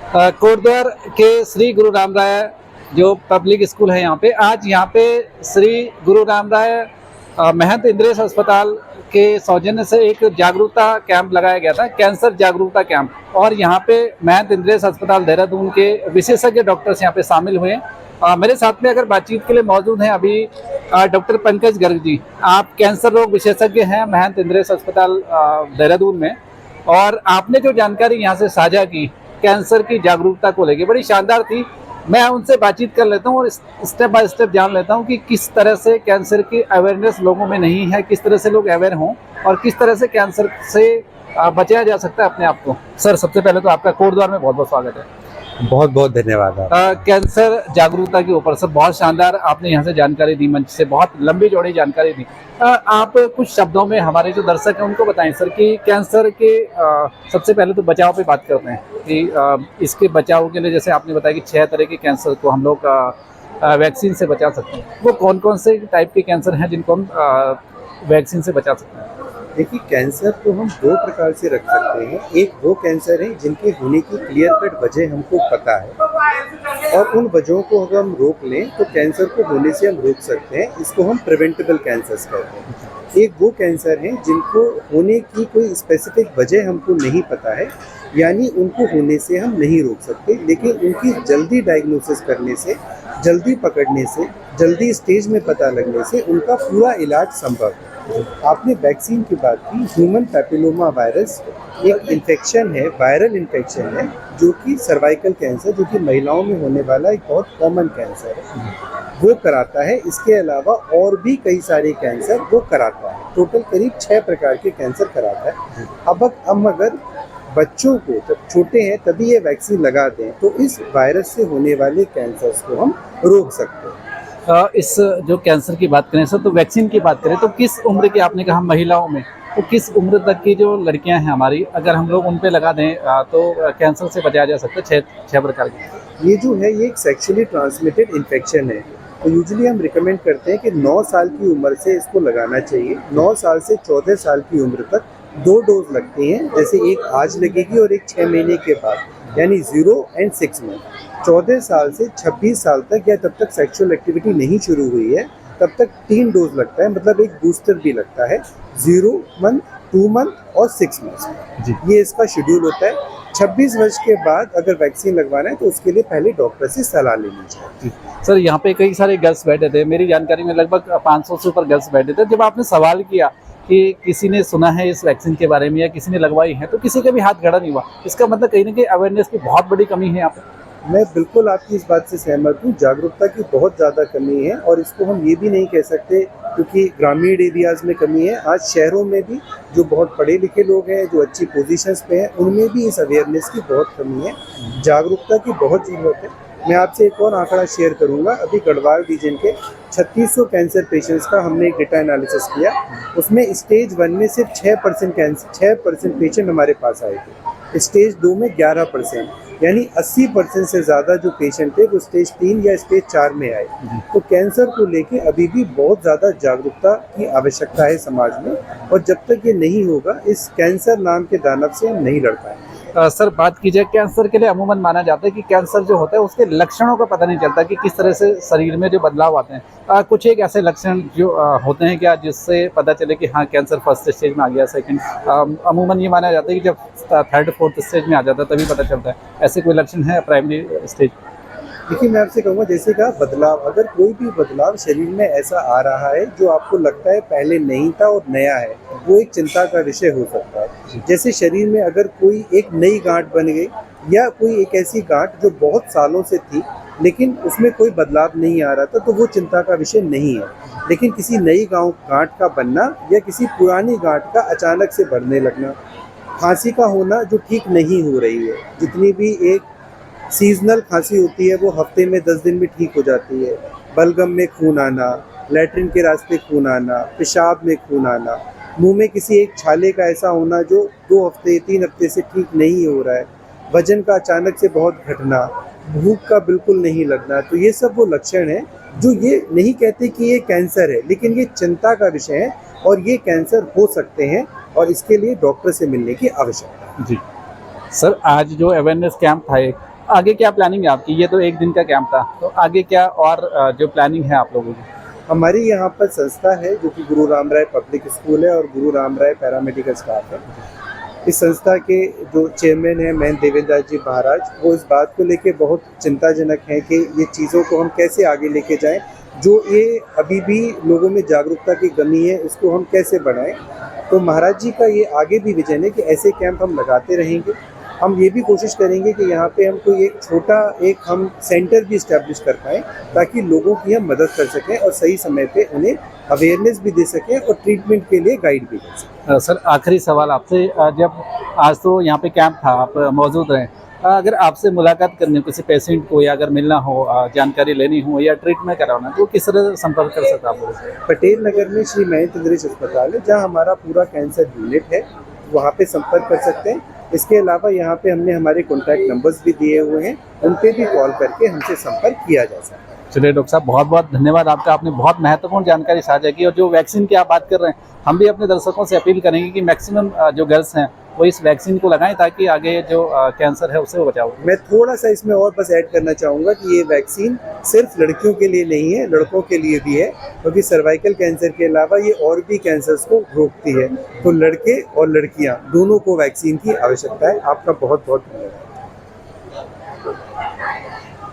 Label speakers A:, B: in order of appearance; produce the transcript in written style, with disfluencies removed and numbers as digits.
A: कोटद्वार के श्री गुरु राम राय जो public school है यहाँ पे, आज यहाँ पे श्री गुरु राम राय महंत इंद्रेश अस्पताल के सौजन्य से एक जागरूकता कैंप लगाया गया था, कैंसर जागरूकता कैंप। और यहाँ पे महंत इंद्रेश अस्पताल देहरादून के विशेषज्ञ डॉक्टर्स यहाँ पे शामिल हुए। मेरे साथ में अगर बातचीत के लिए मौजूद हैं अभी डॉक्टर पंकज गर्ग जी। आप कैंसर रोग विशेषज्ञ हैं महंत इंद्रेश अस्पताल देहरादून में, और आपने जो जानकारी यहाँ से साझा की कैंसर की जागरूकता को लेकर बड़ी शानदार थी। मैं उनसे बातचीत कर लेता हूँ और स्टेप बाय स्टेप जान लेता हूँ कि किस तरह से कैंसर की अवेयरनेस लोगों में नहीं है, किस तरह से लोग अवेयर हों और किस तरह से कैंसर से बचाया जा सकता है अपने आप को। सर, सबसे पहले तो आपका कोटद्वार में बहुत बहुत स्वागत है।
B: बहुत बहुत धन्यवाद।
A: कैंसर जागरूकता के ऊपर सर बहुत शानदार आपने यहाँ से जानकारी दी, मंच से बहुत लंबी चौड़ी जानकारी दी। आप कुछ शब्दों में हमारे जो दर्शक हैं उनको बताएं सर कि कैंसर के सबसे पहले तो बचाव पे बात करते हैं कि इसके बचाव के लिए जैसे आपने बताया कि 6 तरह के कैंसर को हम लोग वैक्सीन से बचा सकते हैं। वो कौन कौन से टाइप के कैंसर हैं जिनको हम वैक्सीन से बचा सकते हैं?
B: देखिए, कैंसर को हम 2 प्रकार से रख सकते हैं। एक वो कैंसर है जिनके होने की क्लियर कट वजह हमको पता है और उन वजहों को अगर हम रोक लें तो कैंसर को होने से हम रोक सकते हैं। इसको हम प्रिवेंटेबल कैंसर्स कहते हैं। एक वो कैंसर है जिनको होने की कोई स्पेसिफिक वजह हमको नहीं पता है, यानी उनको होने से हम नहीं रोक सकते, लेकिन उनकी जल्दी डायग्नोसिस करने से, जल्दी पकड़ने से, जल्दी स्टेज में पता लगने से उनका पूरा इलाज संभव है। आपने वैक्सीन की बात की। ह्यूमन पैपिलोमा वायरस एक इन्फेक्शन है, वायरल इन्फेक्शन है, जो कि सर्वाइकल कैंसर, जो कि महिलाओं में होने वाला एक बहुत कॉमन कैंसर है, वो कराता है। इसके अलावा और भी कई सारे कैंसर वो कराता है। टोटल करीब 6 प्रकार के कैंसर कराता है। अब हम अगर बच्चों को जब छोटे हैं तभी ये वैक्सीन लगा दें तो इस वायरस से होने वाले कैंसर्स को हम रोक सकते हैं।
A: इस जो कैंसर की बात करें सर, तो वैक्सीन की बात करें तो किस उम्र की, आपने कहा महिलाओं में, तो किस उम्र तक की जो लड़कियां हैं हमारी, अगर हम लोग उन पे लगा दें तो कैंसर से बचाया जा सकता है? 6 प्रकार के।
B: ये जो है ये एक सेक्सुअली ट्रांसमिटेड इन्फेक्शन है, तो यूजुअली हम रिकमेंड करते हैं कि 9 साल की उम्र से इसको लगाना चाहिए। 9 साल से 14 साल की उम्र तक 2 डोज लगती हैं, जैसे एक आज लगेगी और एक 6 महीने के बाद, यानी 0 और 6 मंथ। 14 साल से 26 साल तक या तब तक सेक्सुअल एक्टिविटी नहीं शुरू हुई है तब तक 3 डोज लगता है, मतलब एक बूस्टर भी लगता है 0 मंथ, 2 मंथ और 6 मंथ। ये इसका शेड्यूल होता है। 26 वर्ष के बाद अगर वैक्सीन लगवाना है तो उसके लिए पहले डॉक्टर से सलाह लेनी चाहिए।
A: सर, यहाँ पे कई सारे गर्ल्स बैठे थे, मेरी जानकारी में लगभग 500 से ऊपर गर्ल्स बैठे थे। जब आपने सवाल किया कि किसी ने सुना है इस वैक्सीन के बारे में या किसी ने लगवाई है, तो किसी का भी हाथ खड़ा नहीं हुआ। इसका मतलब कहीं ना कहीं अवेयरनेस की बहुत बड़ी कमी है यहाँ पे।
B: मैं बिल्कुल आपकी इस बात से सहमत हूँ। जागरूकता की बहुत ज़्यादा कमी है और इसको हम ये भी नहीं कह सकते क्योंकि ग्रामीण एरियाज़ में कमी है। आज शहरों में भी जो बहुत पढ़े लिखे लोग हैं, जो अच्छी पोजीशंस पे हैं, उनमें भी इस अवेयरनेस की बहुत कमी है। जागरूकता की बहुत ज़रूरत है। मैं आपसे एक और आंकड़ा शेयर करूंगा। अभी गढ़वाल रीजन के 3600 कैंसर पेशेंट्स का हमने एक डेटा एनालिसिस किया। उसमें स्टेज 1 में सिर्फ 6% पेशेंट हमारे पास आए थे। स्टेज 2 में 11%, यानी 80% से ज़्यादा जो पेशेंट थे वो स्टेज 3 या स्टेज 4 में आए। तो कैंसर को लेके अभी भी बहुत ज़्यादा जागरूकता की आवश्यकता है समाज में, और जब तक ये नहीं होगा इस कैंसर नाम के दानव से हम नहीं लड़ पाएंगे।
A: सर, बात की जाए कैंसर के लिए, अमूमन माना जाता है कि कैंसर जो होता है उसके लक्षणों का पता नहीं चलता कि किस तरह से शरीर में जो बदलाव आते हैं। कुछ एक ऐसे लक्षण जो होते हैं क्या जिससे पता चले कि हाँ कैंसर फर्स्ट स्टेज में आ गया, सेकंड? अमूमन ये माना जाता है कि जब 3rd 4th स्टेज में आ जाता है तभी पता चलता है। ऐसे कोई लक्षण है प्राइमरी स्टेज?
B: देखिए, मैं आपसे कहूँगा, जैसे कहा बदलाव, अगर कोई भी बदलाव शरीर में ऐसा आ रहा है जो आपको लगता है पहले नहीं था और नया है, वो एक चिंता का विषय हो सकता है। जैसे शरीर में अगर कोई एक नई गांठ बन गई या कोई एक ऐसी गांठ जो बहुत सालों से थी लेकिन उसमें कोई बदलाव नहीं आ रहा था, तो वो चिंता का विषय नहीं है। लेकिन किसी नई गांठ का बनना या किसी पुरानी गांठ का अचानक से बढ़ने लगना, खांसी का होना जो ठीक नहीं हो रही है, जितनी भी एक सीजनल खांसी होती है वो हफ्ते में 10 दिन में ठीक हो जाती है, बलगम में खून आना, लैट्रिन के रास्ते खून आना, पेशाब में खून आना, मुंह में किसी एक छाले का ऐसा होना जो 2 हफ्ते 3 हफ्ते से ठीक नहीं हो रहा है, वजन का अचानक से बहुत घटना, भूख का बिल्कुल नहीं लगना, तो ये सब वो लक्षण है जो ये नहीं कहते कि ये कैंसर है, लेकिन ये चिंता का विषय है और ये कैंसर हो सकते हैं और इसके लिए डॉक्टर से मिलने की आवश्यकता है।
A: जी सर, आज जो अवेयरनेस कैंप था एक, आगे क्या प्लानिंग है आपकी? ये तो एक दिन का कैंप था, तो आगे क्या और जो प्लानिंग है आप लोगों की?
B: हमारी यहाँ पर संस्था है जो कि गुरु राम राय पब्लिक स्कूल है और गुरु राम राय पैरामेडिकल स्टाफ है। इस संस्था के जो चेयरमैन हैं महंत देवेंद्र दास जी महाराज, वो इस बात को लेके बहुत चिंताजनक हैं कि ये चीज़ों को हम कैसे आगे लेके जाएं, जो ये अभी भी लोगों में जागरूकता की कमी है इसको हम कैसे बढ़ाएं। तो महाराज जी का ये आगे भी विजन है कि ऐसे कैंप हम लगाते रहेंगे। हम ये भी कोशिश करेंगे कि यहाँ पे हम कोई एक छोटा हम सेंटर भी इस्टेब्लिश कर पाएँ ताकि लोगों की हम मदद कर सकें और सही समय पे उन्हें अवेयरनेस भी दे सकें और ट्रीटमेंट के लिए गाइड भी कर सकें।
A: सर आखिरी सवाल आपसे, जब आज तो यहाँ पे कैंप था, आप मौजूद रहे, अगर आपसे मुलाकात करनी हो किसी पेशेंट को या अगर मिलना हो, जानकारी लेनी हो या ट्रीटमेंट कराना, तो किस तरह संपर्क कर सकता आप लोग?
B: पटेल नगर में श्री महंत इंद्रेश अस्पताल है जहाँ हमारा पूरा कैंसर यूनिट है, वहाँ पे संपर्क कर सकते हैं। इसके अलावा यहाँ पे हमने हमारे कॉन्टैक्ट नंबर्स भी दिए हुए हैं, उन पे भी कॉल करके हमसे संपर्क किया जा सकता है।
A: चलिए डॉक्टर साहब, बहुत बहुत धन्यवाद आपका, आपने बहुत महत्वपूर्ण जानकारी साझा की। और जो वैक्सीन की आप बात कर रहे हैं, हम भी अपने दर्शकों से अपील करेंगे कि मैक्सिमम जो गर्ल्स हैं वो इस वैक्सीन को लगाएं ताकि आगे जो कैंसर है उससे बचाव हो।
B: मैं थोड़ा सा इसमें और बस ऐड करना चाहूँगा कि ये वैक्सीन सिर्फ लड़कियों के लिए नहीं है, लड़कों के लिए भी है, क्योंकि सर्वाइकल कैंसर के अलावा ये और भी कैंसर्स को रोकती है। तो लड़के और लड़कियाँ दोनों को वैक्सीन की आवश्यकता है। आपका बहुत बहुत धन्यवाद।